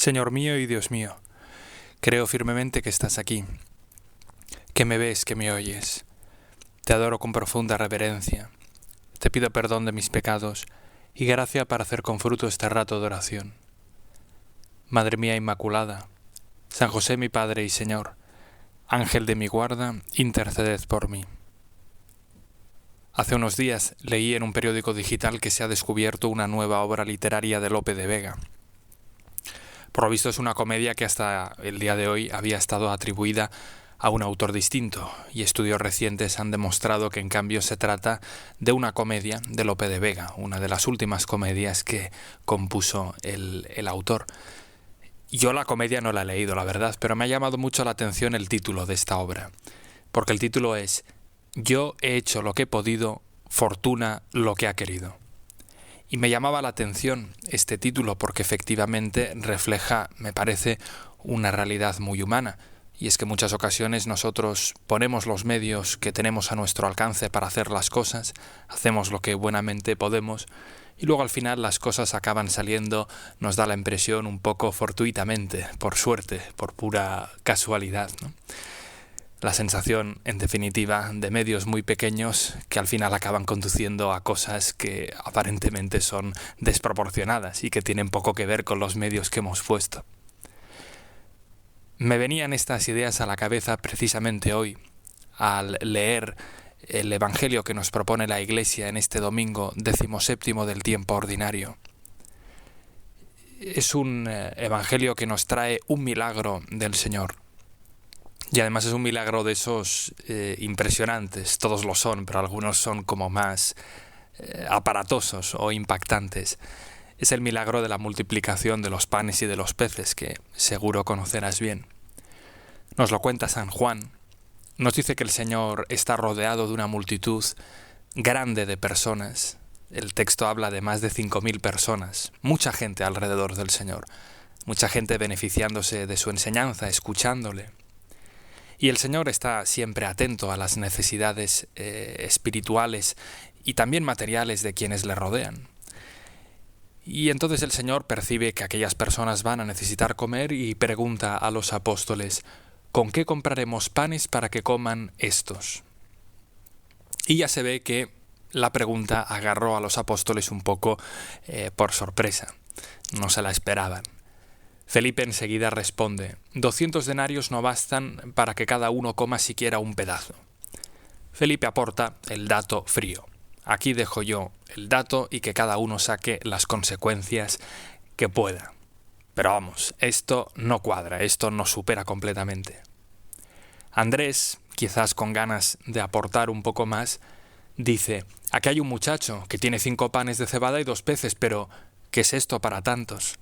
Señor mío y Dios mío, creo firmemente que estás aquí, que me ves, que me oyes. Te adoro con profunda reverencia. Te pido perdón de mis pecados y gracia para hacer con fruto este rato de oración. Madre mía Inmaculada, San José mi Padre y Señor, Ángel de mi guarda, interceded por mí. Hace unos días leí en un periódico digital que se ha descubierto una nueva obra literaria de Lope de Vega. Por lo visto es una comedia que hasta el día de hoy había estado atribuida a un autor distinto, y estudios recientes han demostrado que en cambio se trata de una comedia de Lope de Vega, una de las últimas comedias que compuso el autor. Yo la comedia no la he leído, la verdad, pero me ha llamado mucho la atención el título de esta obra, porque el título es Yo he hecho lo que he podido, fortuna lo que ha querido. Y me llamaba la atención este título porque efectivamente refleja, me parece, una realidad muy humana. Y es que en muchas ocasiones nosotros ponemos los medios que tenemos a nuestro alcance para hacer las cosas, hacemos lo que buenamente podemos, y luego al final las cosas acaban saliendo, nos da la impresión un poco fortuitamente, por suerte, por pura casualidad, ¿no? La sensación, en definitiva, de medios muy pequeños que al final acaban conduciendo a cosas que aparentemente son desproporcionadas y que tienen poco que ver con los medios que hemos puesto. Me venían estas ideas a la cabeza precisamente hoy, al leer el Evangelio que nos propone la Iglesia en este domingo 17º del tiempo ordinario. Es un Evangelio que nos trae un milagro del Señor. Y además es un milagro de esos impresionantes, todos lo son, pero algunos son como más aparatosos o impactantes. Es el milagro de la multiplicación de los panes y de los peces, que seguro conocerás bien. Nos lo cuenta San Juan. Nos dice que el Señor está rodeado de una multitud grande de personas. El texto habla de más de 5.000 personas, mucha gente alrededor del Señor, mucha gente beneficiándose de su enseñanza, escuchándole. Y el Señor está siempre atento a las necesidades espirituales y también materiales de quienes le rodean. Y entonces el Señor percibe que aquellas personas van a necesitar comer y pregunta a los apóstoles, ¿con qué compraremos panes para que coman estos? Y ya se ve que la pregunta agarró a los apóstoles un poco por sorpresa. No se la esperaban. Felipe enseguida responde, 200 denarios no bastan para que cada uno coma siquiera un pedazo. Felipe aporta el dato frío. Aquí dejo yo el dato y que cada uno saque las consecuencias que pueda. Pero vamos, esto no cuadra, esto no supera completamente. Andrés, quizás con ganas de aportar un poco más, dice, aquí hay un muchacho que tiene 5 panes de cebada y 2 peces, pero ¿qué es esto para tantos?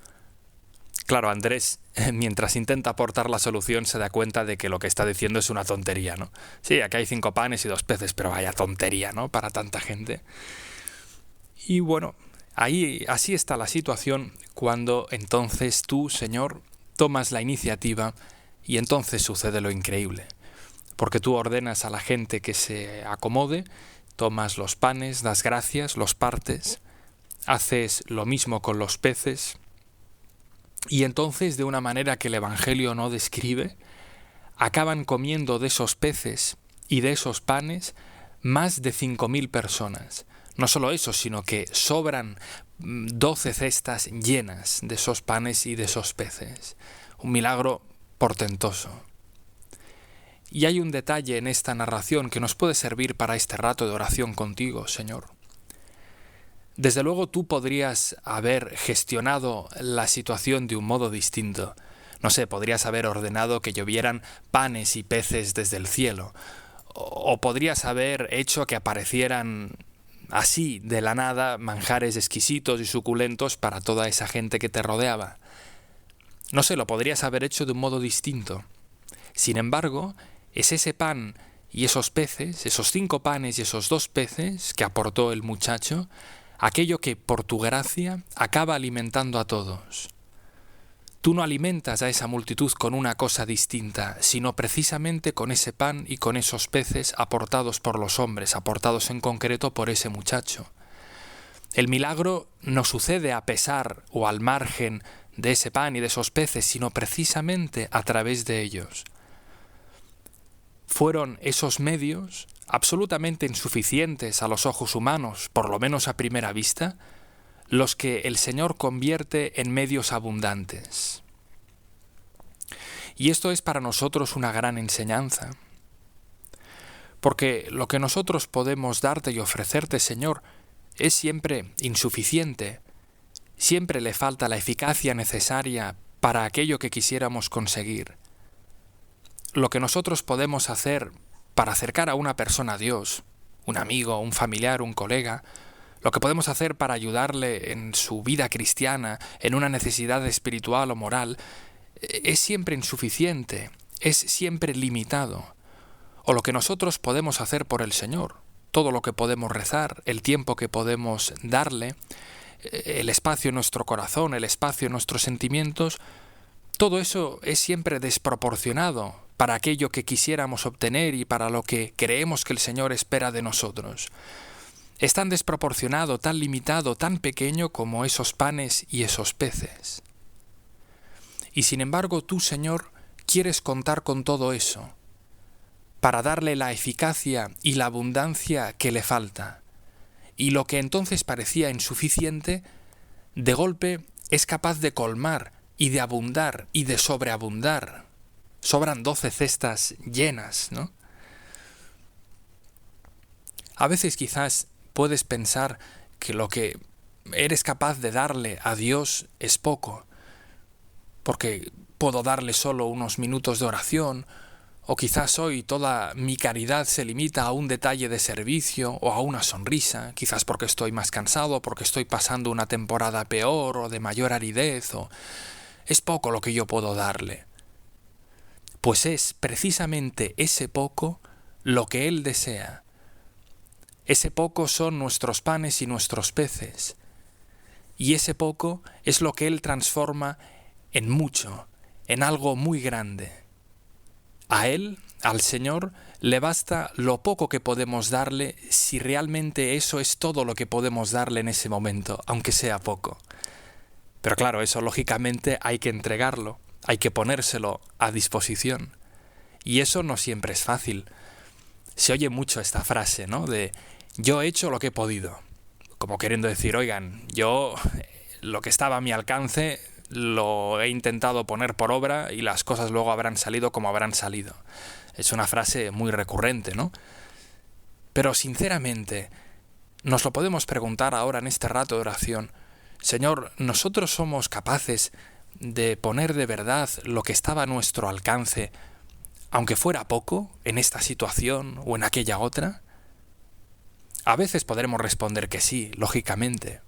Claro, Andrés, mientras intenta aportar la solución, se da cuenta de que lo que está diciendo es una tontería, ¿no? Sí, aquí hay 5 panes y 2 peces, pero vaya tontería, ¿no? Para tanta gente. Y bueno, así está la situación cuando entonces tú, Señor, tomas la iniciativa y entonces sucede lo increíble. Porque tú ordenas a la gente que se acomode, tomas los panes, das gracias, los partes, haces lo mismo con los peces. Y entonces, de una manera que el Evangelio no describe, acaban comiendo de esos peces y de esos panes más de 5.000 personas. No solo eso, sino que sobran 12 cestas llenas de esos panes y de esos peces. Un milagro portentoso. Y hay un detalle en esta narración que nos puede servir para este rato de oración contigo, Señor. Desde luego tú podrías haber gestionado la situación de un modo distinto. No sé, podrías haber ordenado que llovieran panes y peces desde el cielo. O podrías haber hecho que aparecieran así, de la nada, manjares exquisitos y suculentos para toda esa gente que te rodeaba. No sé, lo podrías haber hecho de un modo distinto. Sin embargo, es ese pan y esos peces, esos 5 panes y esos 2 peces que aportó el muchacho, aquello que, por tu gracia, acaba alimentando a todos. Tú no alimentas a esa multitud con una cosa distinta, sino precisamente con ese pan y con esos peces aportados por los hombres, aportados en concreto por ese muchacho. El milagro no sucede a pesar o al margen de ese pan y de esos peces, sino precisamente a través de ellos. Fueron esos medios, absolutamente insuficientes a los ojos humanos, por lo menos a primera vista, los que el Señor convierte en medios abundantes. Y esto es para nosotros una gran enseñanza, porque lo que nosotros podemos darte y ofrecerte, Señor, es siempre insuficiente, siempre le falta la eficacia necesaria para aquello que quisiéramos conseguir. Lo que nosotros podemos hacer para acercar a una persona a Dios, un amigo, un familiar, un colega, lo que podemos hacer para ayudarle en su vida cristiana, en una necesidad espiritual o moral, es siempre insuficiente, es siempre limitado. O lo que nosotros podemos hacer por el Señor, todo lo que podemos rezar, el tiempo que podemos darle, el espacio en nuestro corazón, el espacio en nuestros sentimientos, todo eso es siempre desproporcionado para aquello que quisiéramos obtener y para lo que creemos que el Señor espera de nosotros. Es tan desproporcionado, tan limitado, tan pequeño como esos panes y esos peces. Y sin embargo, tú, Señor, quieres contar con todo eso para darle la eficacia y la abundancia que le falta. Y lo que entonces parecía insuficiente, de golpe es capaz de colmar y de abundar y de sobreabundar. Sobran 12 cestas llenas, ¿no? A veces quizás puedes pensar que lo que eres capaz de darle a Dios es poco, porque puedo darle solo unos minutos de oración, o quizás hoy toda mi caridad se limita a un detalle de servicio o a una sonrisa, quizás porque estoy más cansado, porque estoy pasando una temporada peor o de mayor aridez, o es poco lo que yo puedo darle. Pues es precisamente ese poco lo que Él desea. Ese poco son nuestros panes y nuestros peces. Y ese poco es lo que Él transforma en mucho, en algo muy grande. A Él, al Señor, le basta lo poco que podemos darle si realmente eso es todo lo que podemos darle en ese momento, aunque sea poco. Pero claro, eso lógicamente hay que entregarlo, hay que ponérselo a disposición. Y eso no siempre es fácil. Se oye mucho esta frase, ¿no? De yo he hecho lo que he podido. Como queriendo decir, oigan, yo lo que estaba a mi alcance lo he intentado poner por obra y las cosas luego habrán salido como habrán salido. Es una frase muy recurrente, ¿no? Pero sinceramente, nos lo podemos preguntar ahora en este rato de oración. Señor, ¿nosotros somos capaces de poner de verdad lo que estaba a nuestro alcance, aunque fuera poco, en esta situación o en aquella otra? A veces podremos responder que sí, lógicamente.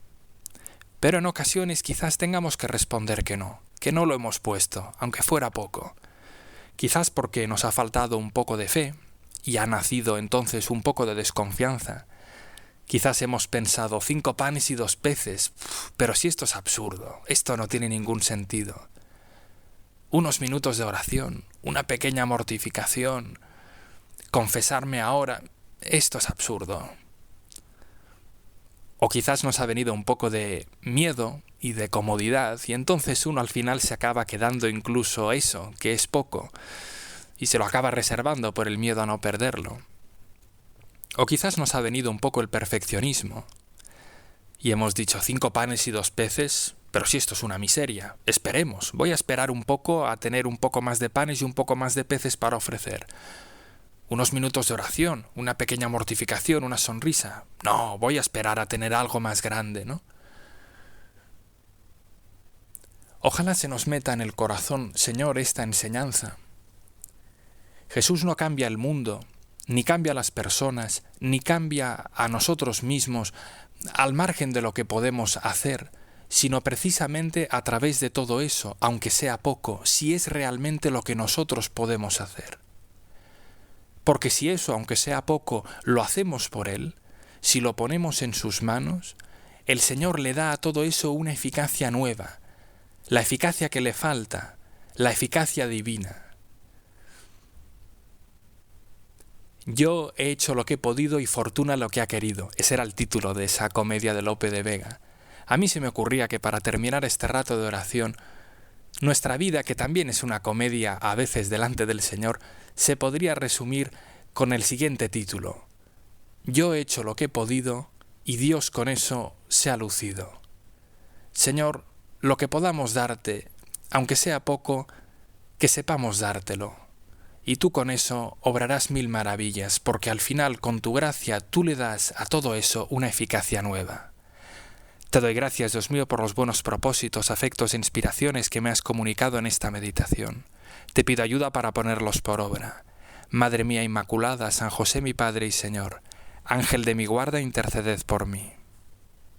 Pero en ocasiones quizás tengamos que responder que no lo hemos puesto, aunque fuera poco. Quizás porque nos ha faltado un poco de fe y ha nacido entonces un poco de desconfianza. Quizás hemos pensado 5 panes y 2 peces, pero si esto es absurdo, esto no tiene ningún sentido. Unos minutos de oración, una pequeña mortificación, confesarme ahora, esto es absurdo. O quizás nos ha venido un poco de miedo y de comodidad y entonces uno al final se acaba quedando incluso eso, que es poco, y se lo acaba reservando por el miedo a no perderlo. O quizás nos ha venido un poco el perfeccionismo y hemos dicho 5 panes y 2 peces, pero si esto es una miseria, esperemos, voy a esperar un poco a tener un poco más de panes y un poco más de peces para ofrecer. Unos minutos de oración, una pequeña mortificación, una sonrisa. No, voy a esperar a tener algo más grande, ¿no? Ojalá se nos meta en el corazón, Señor, esta enseñanza. Jesús no cambia el mundo, ni cambia a las personas, ni cambia a nosotros mismos al margen de lo que podemos hacer, sino precisamente a través de todo eso, aunque sea poco, si es realmente lo que nosotros podemos hacer. Porque si eso, aunque sea poco, lo hacemos por Él, si lo ponemos en sus manos, el Señor le da a todo eso una eficacia nueva, la eficacia que le falta, la eficacia divina. Yo he hecho lo que he podido y fortuna lo que ha querido. Ese era el título de esa comedia de Lope de Vega. A mí se me ocurría que para terminar este rato de oración Nuestra vida, que también es una comedia a veces delante del Señor, se podría resumir con el siguiente título: Yo he hecho lo que he podido y Dios con eso se ha lucido. Señor, lo que podamos darte, aunque sea poco, que sepamos dártelo. Y tú con eso obrarás mil maravillas, porque al final con tu gracia tú le das a todo eso una eficacia nueva. Te doy gracias, Dios mío, por los buenos propósitos, afectos e inspiraciones que me has comunicado en esta meditación. Te pido ayuda para ponerlos por obra. Madre mía Inmaculada, San José mi Padre y Señor, Ángel de mi guarda, interceded por mí.